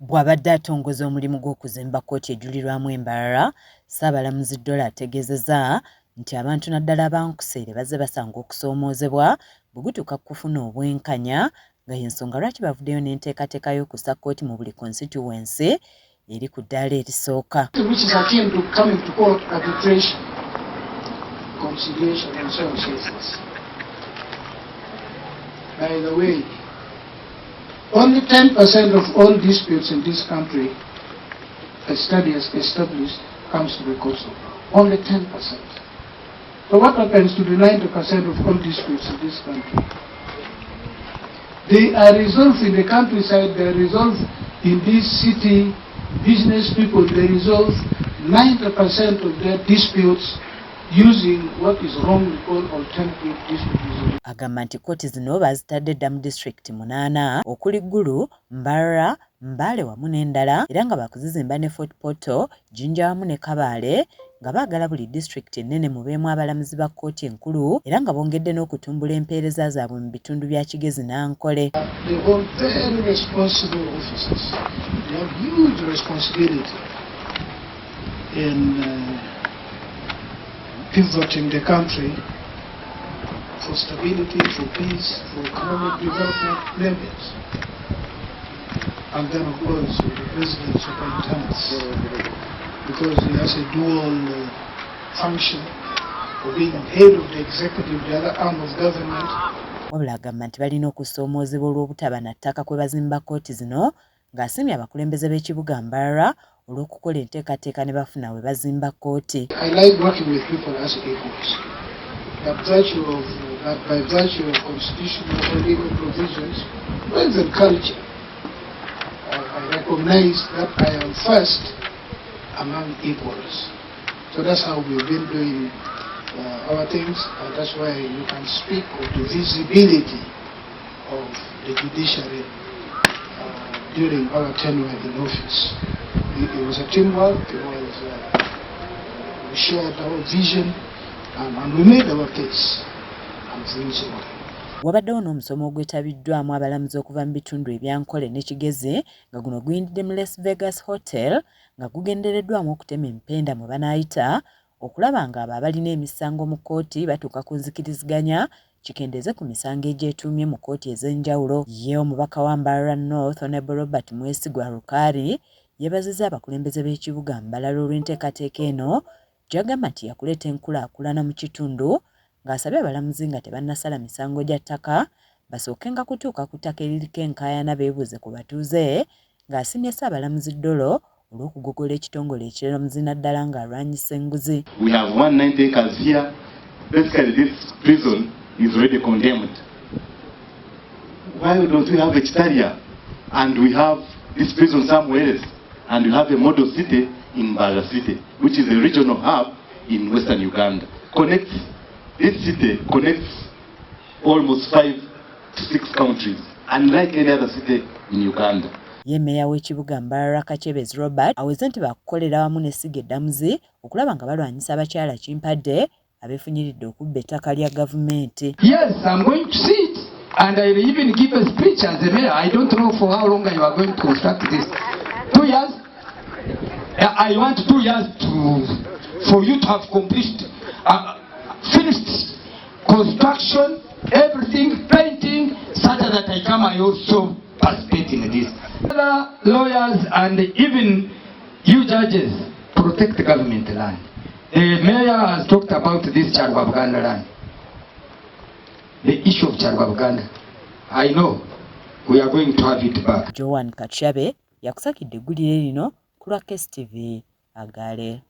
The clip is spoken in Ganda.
Bw'abadde atongoza omulimu gw'okuzimba kkooti ejulirwamu embalala, Ssaabalamuzi Dolly ategeezezza nti abantu naddala abankuseere bazze basanga okusoomoozebwa bwe gutuuka kufuna obwenkanya nga y'ensonga lwaki bavuddeyo n'enteekateeka y'okussa kkooti mu buli constituency eri ku ddaala erisooka. By the way, only 10% of all disputes in this country, a study has established, comes to the courts of law. Only 10%. So what happens to the 90% of all disputes in this country? They are resolved in the countryside, they are resolved in this city, business people, they resolve 90% of their disputes using what is wrongly called alternative dispute resolution. Agamba nti kkooti zino bazitadde dda mu disitulikiti 8 okuli Gulu, Mbarara, Mbale wamu n'endala era nga bakuzizimba ne Fort Portal, Jinja wamu ne Kabale nga baagala buli disitulikiti ennene mubeemu abalamuzi ba kkooti enkulu era nga bongedde n'okutumbula empeereza zaabwe mu bitundu bya Kigezi n'Ankole. They hold very responsible offices. They have huge responsibility in pivoting the country for stability, for peace, for economic development, limits. And then of course the president superintends because he has a dual function of being head of the executive, the other arm of government. Wabula agamba nti balina okusoomoozebwa olw'obutaba na ttaka kwe bazimba kkooti zino ng'asiimye abakulembeze b'ekibuga Mbarara olw'okukola enteekateeka ne bafuna we bazimba kkooti. I like working with people as equals. By virtue of constitutional or legal provisions, friends and culture, I recognize that I am first among equals. So that's how we've been doing our things, and that's why you can speak of the visibility of the judiciary during our tenure in office. It was a teamwork, we shared our vision, and we made our case. Wabaddewo n'omusomo ogwetabiddwamu abalamuzi okuva mu bitundu ebyankole ne Kigezi nga guno guyindidde mu Las Vegas Hotel nga gugendereddwamu okutema empenda mwe banaayita okulaba nga abo abalina emisango mu kkooti batuuka ku nzikiriziganya kikendeeze ku misango egyetuumye mu kkooti ez'enjawulo. Ye omubaka wa Mbarara North Honorable Robert Mwesigwa Rukari yeebazizza abakulembeze b'ekibuga Mbarara olw'enteekateeka eno gy'agamba nti yakuleeta enkulaakulana mu kitundu ng'asabye abalamuzi nga tebannasala misango gya ttaka basookenga kutuuka ku ttaka eririko enkaayana beebuuze ku batuuze ng'asiimye Ssaabalamuzi Dolly olw'okugogola ekitongole ekiramuzi naddala ng'alwanyisa enguzi. We have 190 acres here. Basically this prison is already condemned. Why don't we have a Kitalia and we have this prison somewhere else and we have a model city in Mbarara City, which is a regional hub in Western Uganda. This city connects almost 5 to 6 countries, unlike any other city in Uganda. Ye mmeeya w'ekibuga Mbarara Kachebezi Robert aweze nti bakukolera wamu n'essiga eddamuzi okulaba nga balwanyisa abakyala kimpadde abeefunyiridde okubba ettaka lya gavumenti. Yes, I'm going to see it and I will even give a speech as a mayor. I don't know for how long you are going to construct this. 2 years? I want 2 years for you to have finished construction, everything, painting, such that I come I also participate in this. Other lawyers and even you judges protect the government land. The mayor has talked about this Charwabuganda land. The issue of Charwabuganda. I know we are going to have it back. Joan Kachabe yakusakidde eggulire lino ku lwa KSTV Agale.